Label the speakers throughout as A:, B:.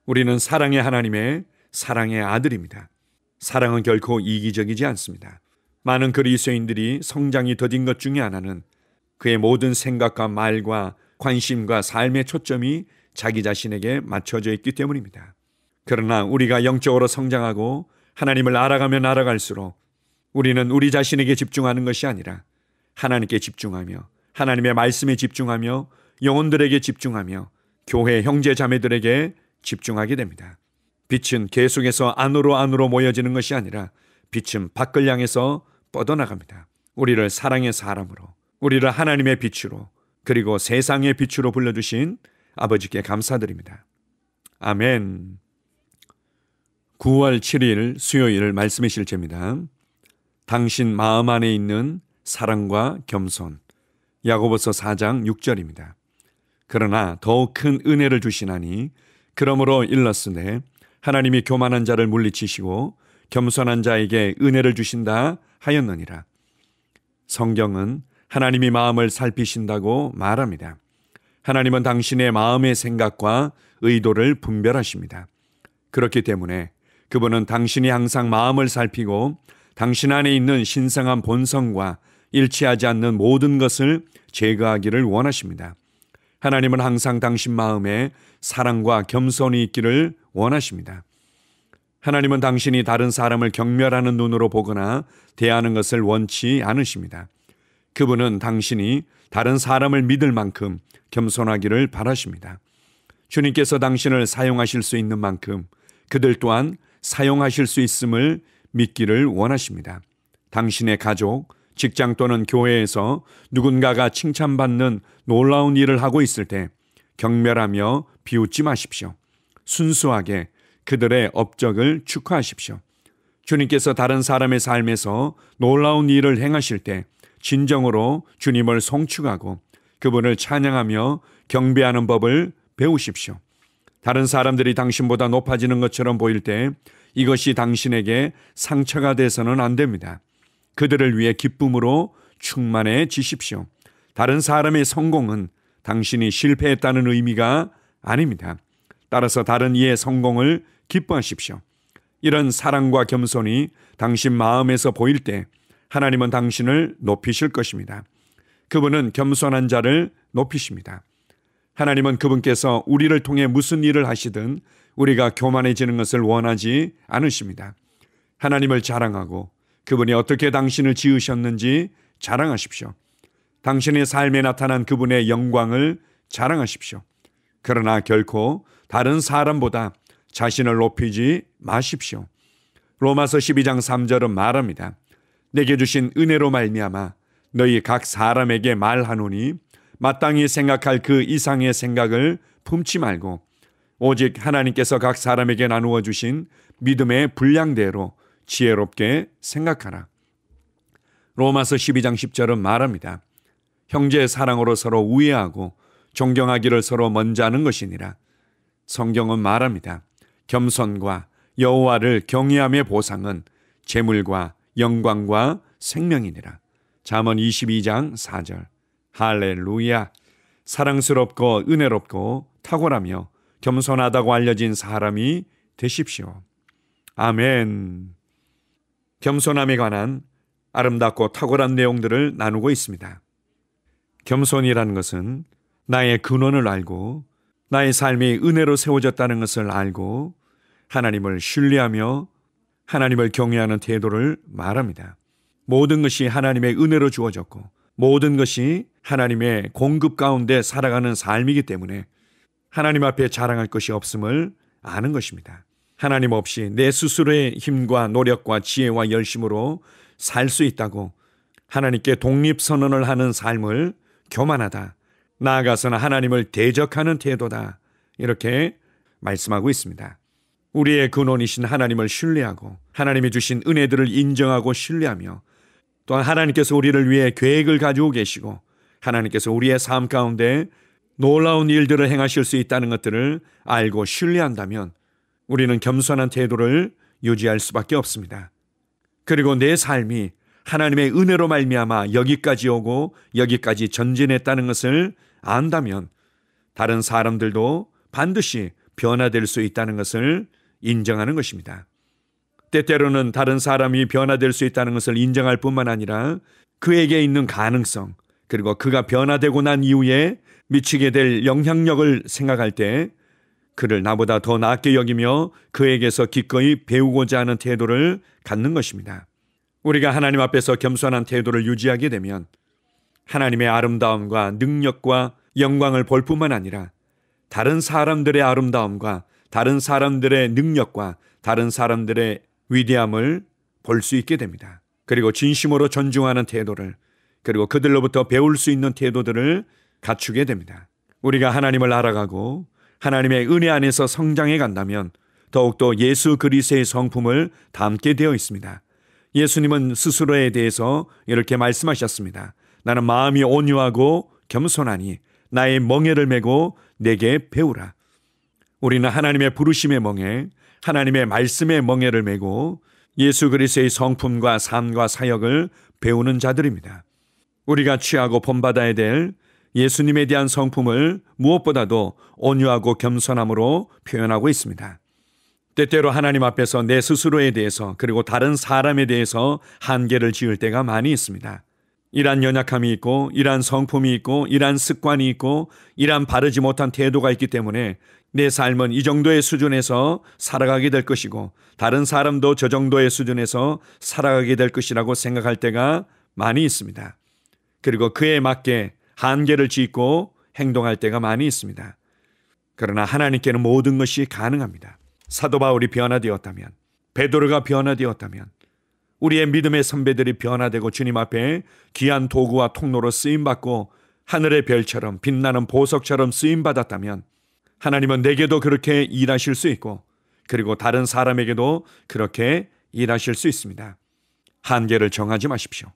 A: 우리는 사랑의 하나님의 사랑의 아들입니다. 사랑은 결코 이기적이지 않습니다. 많은 그리스도인들이 성장이 더딘 것 중에 하나는 그의 모든 생각과 말과 관심과 삶의 초점이 자기 자신에게 맞춰져 있기 때문입니다. 그러나 우리가 영적으로 성장하고 하나님을 알아가면 알아갈수록 우리는 우리 자신에게 집중하는 것이 아니라 하나님께 집중하며 하나님의 말씀에 집중하며 영혼들에게 집중하며 교회 형제 자매들에게 집중하게 됩니다. 빛은 계속해서 안으로 모여지는 것이 아니라 빛은 밖을 향해서 뻗어나갑니다. 우리를 사랑의 사람으로, 우리를 하나님의 빛으로, 그리고 세상의 빛으로 불러주신 아버지께 감사드립니다. 아멘. 9월 7일 수요일 말씀의 실제입니다. 당신 마음 안에 있는 사랑과 겸손. 야고보서 4장 6절입니다. 그러나 더욱 큰 은혜를 주시나니 그러므로 일렀으되 하나님이 교만한 자를 물리치시고 겸손한 자에게 은혜를 주신다 하였느니라. 성경은 하나님이 마음을 살피신다고 말합니다. 하나님은 당신의 마음의 생각과 의도를 분별하십니다. 그렇기 때문에 그분은 당신이 항상 마음을 살피고 당신 안에 있는 신성한 본성과 일치하지 않는 모든 것을 제거하기를 원하십니다. 하나님은 항상 당신 마음에 사랑과 겸손이 있기를 원하십니다. 하나님은 당신이 다른 사람을 경멸하는 눈으로 보거나 대하는 것을 원치 않으십니다. 그분은 당신이 다른 사람을 믿을 만큼 겸손하기를 바라십니다. 주님께서 당신을 사용하실 수 있는 만큼 그들 또한 사용하실 수 있음을 믿기를 원하십니다. 당신의 가족, 직장 또는 교회에서 누군가가 칭찬받는 놀라운 일을 하고 있을 때 경멸하며 비웃지 마십시오. 순수하게 그들의 업적을 축하하십시오. 주님께서 다른 사람의 삶에서 놀라운 일을 행하실 때 진정으로 주님을 송축하고 그분을 찬양하며 경배하는 법을 배우십시오. 다른 사람들이 당신보다 높아지는 것처럼 보일 때 이것이 당신에게 상처가 돼서는 안 됩니다. 그들을 위해 기쁨으로 충만해지십시오. 다른 사람의 성공은 당신이 실패했다는 의미가 아닙니다. 따라서 다른 이의 성공을 기뻐하십시오. 이런 사랑과 겸손이 당신 마음에서 보일 때 하나님은 당신을 높이실 것입니다. 그분은 겸손한 자를 높이십니다. 하나님은 그분께서 우리를 통해 무슨 일을 하시든 우리가 교만해지는 것을 원하지 않으십니다. 하나님을 자랑하고 그분이 어떻게 당신을 지으셨는지 자랑하십시오. 당신의 삶에 나타난 그분의 영광을 자랑하십시오. 그러나 결코 다른 사람보다 자신을 높이지 마십시오. 로마서 12장 3절은 말합니다. 내게 주신 은혜로 말미암아 너희 각 사람에게 말하노니 마땅히 생각할 그 이상의 생각을 품지 말고 오직 하나님께서 각 사람에게 나누어 주신 믿음의 분량대로 지혜롭게 생각하라. 로마서 12장 10절은 말합니다. 형제의 사랑으로 서로 우애하고 존경하기를 서로 먼저 하는 것이니라. 성경은 말합니다. 겸손과 여호와를 경외함의 보상은 재물과 영광과 생명이니라. 잠언 22장 4절. 할렐루야. 사랑스럽고 은혜롭고 탁월하며 겸손하다고 알려진 사람이 되십시오. 아멘. 겸손함에 관한 아름답고 탁월한 내용들을 나누고 있습니다. 겸손이라는 것은 나의 근원을 알고 나의 삶이 은혜로 세워졌다는 것을 알고 하나님을 신뢰하며 하나님을 경외하는 태도를 말합니다. 모든 것이 하나님의 은혜로 주어졌고 모든 것이 하나님의 공급 가운데 살아가는 삶이기 때문에 하나님 앞에 자랑할 것이 없음을 아는 것입니다. 하나님 없이 내 스스로의 힘과 노력과 지혜와 열심으로 살 수 있다고 하나님께 독립선언을 하는 삶을 교만하다, 나아가서는 하나님을 대적하는 태도다, 이렇게 말씀하고 있습니다. 우리의 근원이신 하나님을 신뢰하고 하나님이 주신 은혜들을 인정하고 신뢰하며 또한 하나님께서 우리를 위해 계획을 가지고 계시고 하나님께서 우리의 삶 가운데 놀라운 일들을 행하실 수 있다는 것들을 알고 신뢰한다면 우리는 겸손한 태도를 유지할 수밖에 없습니다. 그리고 내 삶이 하나님의 은혜로 말미암아 여기까지 오고 여기까지 전진했다는 것을 안다면 다른 사람들도 반드시 변화될 수 있다는 것을 인정하는 것입니다. 때때로는 다른 사람이 변화될 수 있다는 것을 인정할 뿐만 아니라 그에게 있는 가능성, 그리고 그가 변화되고 난 이후에 미치게 될 영향력을 생각할 때 그를 나보다 더 낫게 여기며 그에게서 기꺼이 배우고자 하는 태도를 갖는 것입니다. 우리가 하나님 앞에서 겸손한 태도를 유지하게 되면 하나님의 아름다움과 능력과 영광을 볼 뿐만 아니라 다른 사람들의 아름다움과 다른 사람들의 능력과 다른 사람들의 위대함을 볼 수 있게 됩니다. 그리고 진심으로 존중하는 태도를, 그리고 그들로부터 배울 수 있는 태도들을 갖추게 됩니다. 우리가 하나님을 알아가고 하나님의 은혜 안에서 성장해 간다면 더욱더 예수 그리스도의 성품을 담게 되어 있습니다. 예수님은 스스로에 대해서 이렇게 말씀하셨습니다. 나는 마음이 온유하고 겸손하니 나의 멍에를 메고 내게 배우라. 우리는 하나님의 부르심의 멍에, 하나님의 말씀의 멍에를 메고 예수 그리스도의 성품과 삶과 사역을 배우는 자들입니다. 우리가 취하고 본받아야 될 예수님에 대한 성품을 무엇보다도 온유하고 겸손함으로 표현하고 있습니다. 때때로 하나님 앞에서 내 스스로에 대해서 그리고 다른 사람에 대해서 한계를 지을 때가 많이 있습니다. 이러한 연약함이 있고 이러한 성품이 있고 이러한 습관이 있고 이러한 바르지 못한 태도가 있기 때문에 내 삶은 이 정도의 수준에서 살아가게 될 것이고 다른 사람도 저 정도의 수준에서 살아가게 될 것이라고 생각할 때가 많이 있습니다. 그리고 그에 맞게 한계를 짓고 행동할 때가 많이 있습니다. 그러나 하나님께는 모든 것이 가능합니다. 사도 바울이 변화되었다면, 베드로가 변화되었다면, 우리의 믿음의 선배들이 변화되고 주님 앞에 귀한 도구와 통로로 쓰임받고 하늘의 별처럼 빛나는 보석처럼 쓰임받았다면 하나님은 내게도 그렇게 일하실 수 있고 그리고 다른 사람에게도 그렇게 일하실 수 있습니다. 한계를 정하지 마십시오.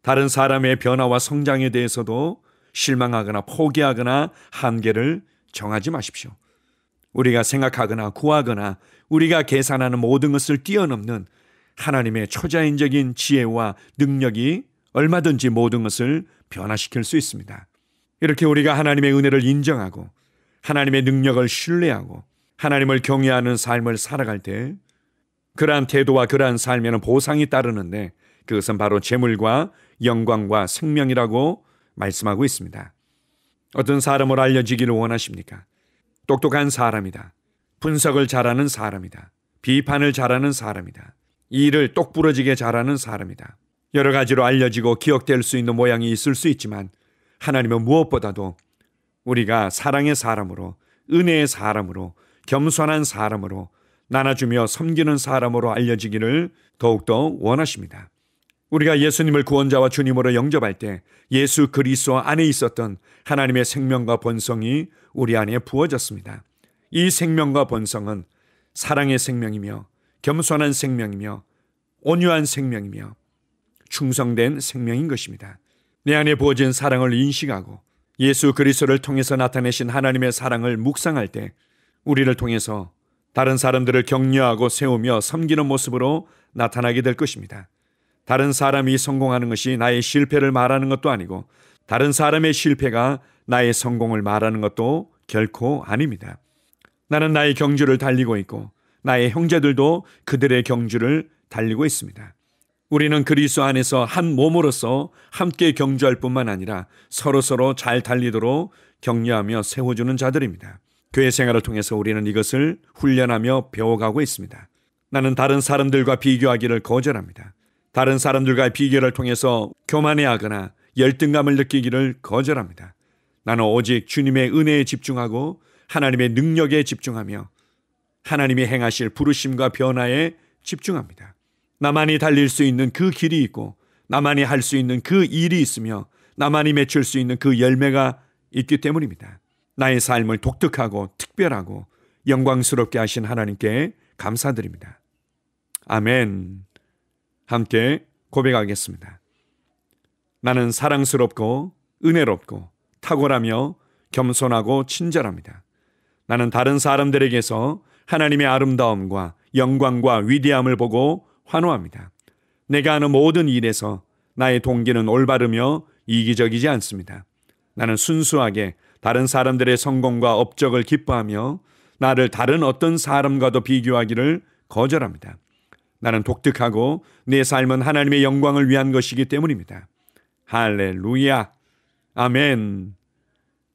A: 다른 사람의 변화와 성장에 대해서도 실망하거나 포기하거나 한계를 정하지 마십시오. 우리가 생각하거나 구하거나 우리가 계산하는 모든 것을 뛰어넘는 하나님의 초자연적인 지혜와 능력이 얼마든지 모든 것을 변화시킬 수 있습니다. 이렇게 우리가 하나님의 은혜를 인정하고 하나님의 능력을 신뢰하고 하나님을 경외하는 삶을 살아갈 때 그러한 태도와 그러한 삶에는 보상이 따르는데 그것은 바로 재물과 영광과 생명이라고 말씀하고 있습니다. 어떤 사람으로 알려지기를 원하십니까? 똑똑한 사람이다. 분석을 잘하는 사람이다. 비판을 잘하는 사람이다. 일을 똑부러지게 잘하는 사람이다. 여러 가지로 알려지고 기억될 수 있는 모양이 있을 수 있지만 하나님은 무엇보다도 우리가 사랑의 사람으로, 은혜의 사람으로, 겸손한 사람으로, 나눠주며 섬기는 사람으로 알려지기를 더욱더 원하십니다. 우리가 예수님을 구원자와 주님으로 영접할 때 예수 그리스도 안에 있었던 하나님의 생명과 본성이 우리 안에 부어졌습니다. 이 생명과 본성은 사랑의 생명이며 겸손한 생명이며 온유한 생명이며 충성된 생명인 것입니다. 내 안에 부어진 사랑을 인식하고 예수 그리스도를 통해서 나타내신 하나님의 사랑을 묵상할 때 우리를 통해서 다른 사람들을 격려하고 세우며 섬기는 모습으로 나타나게 될 것입니다. 다른 사람이 성공하는 것이 나의 실패를 말하는 것도 아니고 다른 사람의 실패가 나의 성공을 말하는 것도 결코 아닙니다. 나는 나의 경주를 달리고 있고 나의 형제들도 그들의 경주를 달리고 있습니다. 우리는 그리스도 안에서 한 몸으로서 함께 경주할 뿐만 아니라 서로서로 잘 달리도록 격려하며 세워주는 자들입니다. 교회 생활을 통해서 우리는 이것을 훈련하며 배워가고 있습니다. 나는 다른 사람들과 비교하기를 거절합니다. 다른 사람들과의 비교를 통해서 교만해하거나 열등감을 느끼기를 거절합니다. 나는 오직 주님의 은혜에 집중하고 하나님의 능력에 집중하며 하나님이 행하실 부르심과 변화에 집중합니다. 나만이 달릴 수 있는 그 길이 있고 나만이 할 수 있는 그 일이 있으며 나만이 맺힐 수 있는 그 열매가 있기 때문입니다. 나의 삶을 독특하고 특별하고 영광스럽게 하신 하나님께 감사드립니다. 아멘. 함께 고백하겠습니다. 나는 사랑스럽고 은혜롭고 탁월하며 겸손하고 친절합니다. 나는 다른 사람들에게서 하나님의 아름다움과 영광과 위대함을 보고 환호합니다. 내가 하는 모든 일에서 나의 동기는 올바르며 이기적이지 않습니다. 나는 순수하게 다른 사람들의 성공과 업적을 기뻐하며 나를 다른 어떤 사람과도 비교하기를 거절합니다. 나는 독특하고 내 삶은 하나님의 영광을 위한 것이기 때문입니다. 할렐루야. 아멘.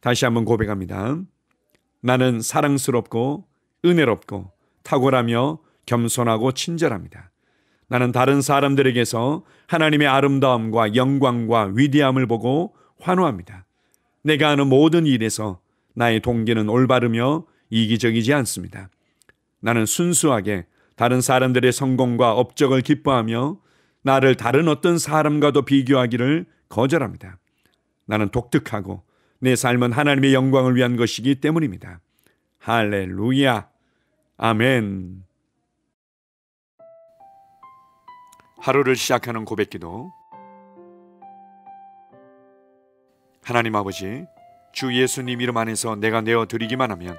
A: 다시 한번 고백합니다. 나는 사랑스럽고 은혜롭고 탁월하며 겸손하고 친절합니다. 나는 다른 사람들에게서 하나님의 아름다움과 영광과 위대함을 보고 환호합니다. 내가 하는 모든 일에서 나의 동기는 올바르며 이기적이지 않습니다. 나는 순수하게 다른 사람들의 성공과 업적을 기뻐하며 나를 다른 어떤 사람과도 비교하기를 거절합니다. 나는 독특하고 내 삶은 하나님의 영광을 위한 것이기 때문입니다. 할렐루야. 아멘. 하루를 시작하는 고백기도. 하나님 아버지, 주 예수님 이름 안에서 내가 내어드리기만 하면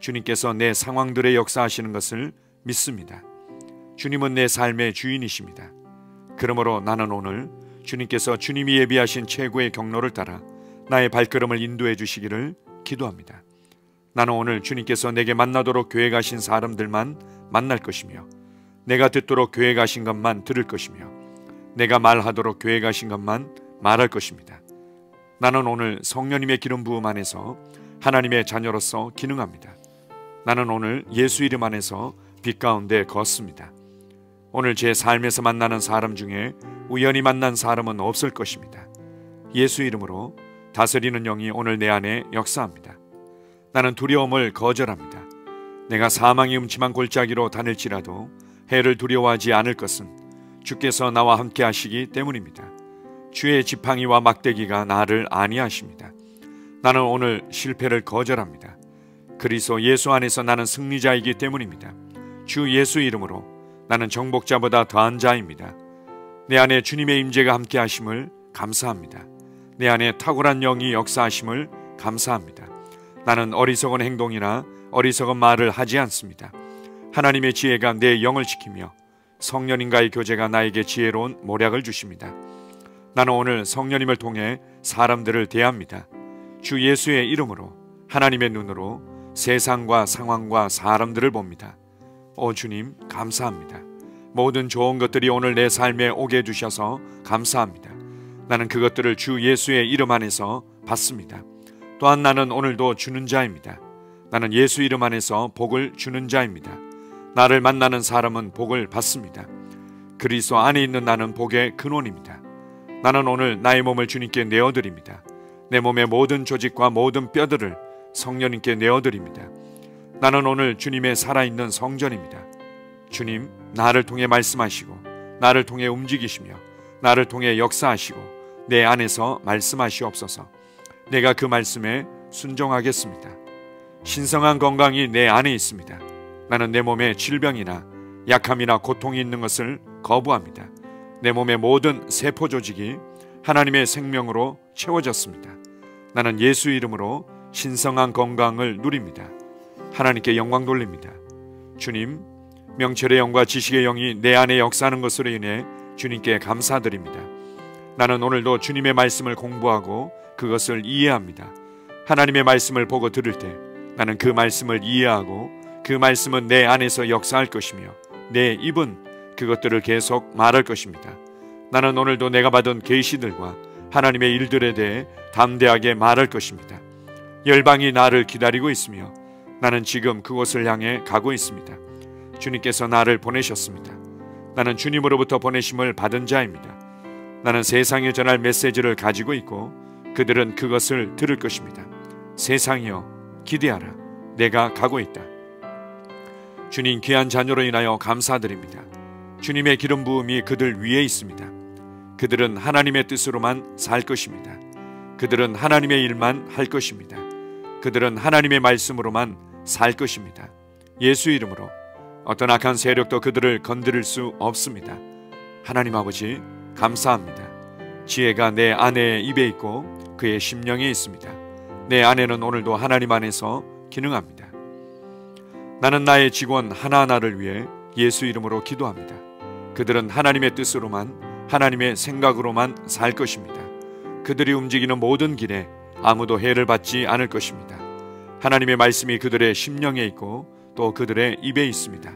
A: 주님께서 내 상황들의 역사하시는 것을 믿습니다. 주님은 내 삶의 주인이십니다. 그러므로 나는 오늘 주님께서 주님이 예비하신 최고의 경로를 따라 나의 발걸음을 인도해 주시기를 기도합니다. 나는 오늘 주님께서 내게 만나도록 계획하신 사람들만 만날 것이며, 내가 듣도록 계획하신 것만 들을 것이며, 내가 말하도록 계획하신 것만 말할 것입니다. 나는 오늘 성령님의 기름 부음 안에서 하나님의 자녀로서 기능합니다. 나는 오늘 예수 이름 안에서 빛 가운데 걷습니다. 오늘 제 삶에서 만나는 사람 중에 우연히 만난 사람은 없을 것입니다. 예수 이름으로 다스리는 영이 오늘 내 안에 역사합니다. 나는 두려움을 거절합니다. 내가 사망의 음침한 골짜기로 다닐지라도 해를 두려워하지 않을 것은 주께서 나와 함께 하시기 때문입니다. 주의 지팡이와 막대기가 나를 안위하십니다. 나는 오늘 실패를 거절합니다. 그리스도 예수 안에서 나는 승리자이기 때문입니다. 주 예수 이름으로 나는 정복자보다 더한 자입니다. 내 안에 주님의 임재가 함께 하심을 감사합니다. 내 안에 탁월한 영이 역사하심을 감사합니다. 나는 어리석은 행동이나 어리석은 말을 하지 않습니다. 하나님의 지혜가 내 영을 지키며 성령님과의 교제가 나에게 지혜로운 모략을 주십니다. 나는 오늘 성령님을 통해 사람들을 대합니다. 주 예수의 이름으로 하나님의 눈으로 세상과 상황과 사람들을 봅니다. 오 주님, 감사합니다. 모든 좋은 것들이 오늘 내 삶에 오게 해주셔서 감사합니다. 나는 그것들을 주 예수의 이름 안에서 받습니다. 또한 나는 오늘도 주는 자입니다. 나는 예수 이름 안에서 복을 주는 자입니다. 나를 만나는 사람은 복을 받습니다. 그리스도 안에 있는 나는 복의 근원입니다. 나는 오늘 나의 몸을 주님께 내어드립니다. 내 몸의 모든 조직과 모든 뼈들을 성령님께 내어드립니다. 나는 오늘 주님의 살아있는 성전입니다. 주님, 나를 통해 말씀하시고 나를 통해 움직이시며 나를 통해 역사하시고 내 안에서 말씀하시옵소서. 내가 그 말씀에 순종하겠습니다. 신성한 건강이 내 안에 있습니다. 나는 내 몸에 질병이나 약함이나 고통이 있는 것을 거부합니다. 내 몸의 모든 세포 조직이 하나님의 생명으로 채워졌습니다. 나는 예수 이름으로 신성한 건강을 누립니다. 하나님께 영광 돌립니다. 주님, 명철의 영과 지식의 영이 내 안에 역사하는 것으로 인해 주님께 감사드립니다. 나는 오늘도 주님의 말씀을 공부하고 그것을 이해합니다. 하나님의 말씀을 보고 들을 때 나는 그 말씀을 이해하고 그 말씀은 내 안에서 역사할 것이며 내 입은 그것들을 계속 말할 것입니다. 나는 오늘도 내가 받은 계시들과 하나님의 일들에 대해 담대하게 말할 것입니다. 열방이 나를 기다리고 있으며 나는 지금 그곳을 향해 가고 있습니다. 주님께서 나를 보내셨습니다. 나는 주님으로부터 보내심을 받은 자입니다. 나는 세상에 전할 메시지를 가지고 있고 그들은 그것을 들을 것입니다. 세상이여, 기대하라. 내가 가고 있다. 주님 귀한 자녀로 인하여 감사드립니다. 주님의 기름 부음이 그들 위에 있습니다. 그들은 하나님의 뜻으로만 살 것입니다. 그들은 하나님의 일만 할 것입니다. 그들은 하나님의 말씀으로만 살 것입니다. 예수 이름으로 어떤 악한 세력도 그들을 건드릴 수 없습니다. 하나님 아버지, 감사합니다. 지혜가 내 아내의 입에 있고 그의 심령에 있습니다. 내 아내는 오늘도 하나님 안에서 기능합니다. 나는 나의 직원 하나하나를 위해 예수 이름으로 기도합니다. 그들은 하나님의 뜻으로만, 하나님의 생각으로만 살 것입니다. 그들이 움직이는 모든 길에 아무도 해를 받지 않을 것입니다. 하나님의 말씀이 그들의 심령에 있고 또 그들의 입에 있습니다.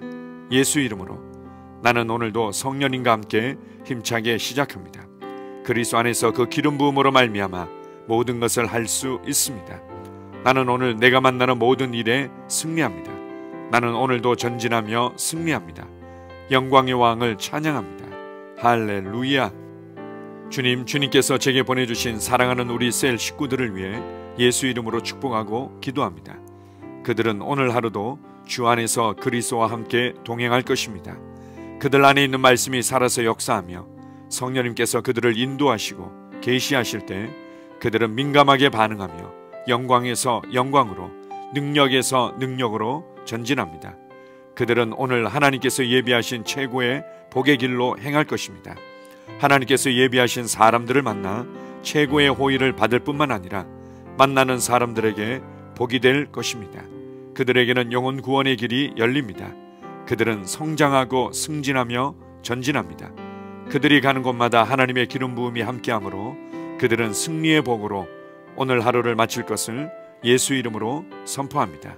A: 예수 이름으로 나는 오늘도 성령님과 함께 힘차게 시작합니다. 그리스도 안에서 그 기름 부음으로 말미암아 모든 것을 할 수 있습니다. 나는 오늘 내가 만나는 모든 일에 승리합니다. 나는 오늘도 전진하며 승리합니다. 영광의 왕을 찬양합니다. 할렐루야. 주님께서 제게 보내주신 사랑하는 우리 셀 식구들을 위해 예수 이름으로 축복하고 기도합니다. 그들은 오늘 하루도 주 안에서 그리스도와 함께 동행할 것입니다. 그들 안에 있는 말씀이 살아서 역사하며 성령님께서 그들을 인도하시고 계시하실 때 그들은 민감하게 반응하며 영광에서 영광으로, 능력에서 능력으로 전진합니다. 그들은 오늘 하나님께서 예비하신 최고의 복의 길로 행할 것입니다. 하나님께서 예비하신 사람들을 만나 최고의 호의를 받을 뿐만 아니라 만나는 사람들에게 복이 될 것입니다. 그들에게는 영혼 구원의 길이 열립니다. 그들은 성장하고 승진하며 전진합니다. 그들이 가는 곳마다 하나님의 기름 부음이 함께하므로 그들은 승리의 복으로 오늘 하루를 마칠 것을 예수 이름으로 선포합니다.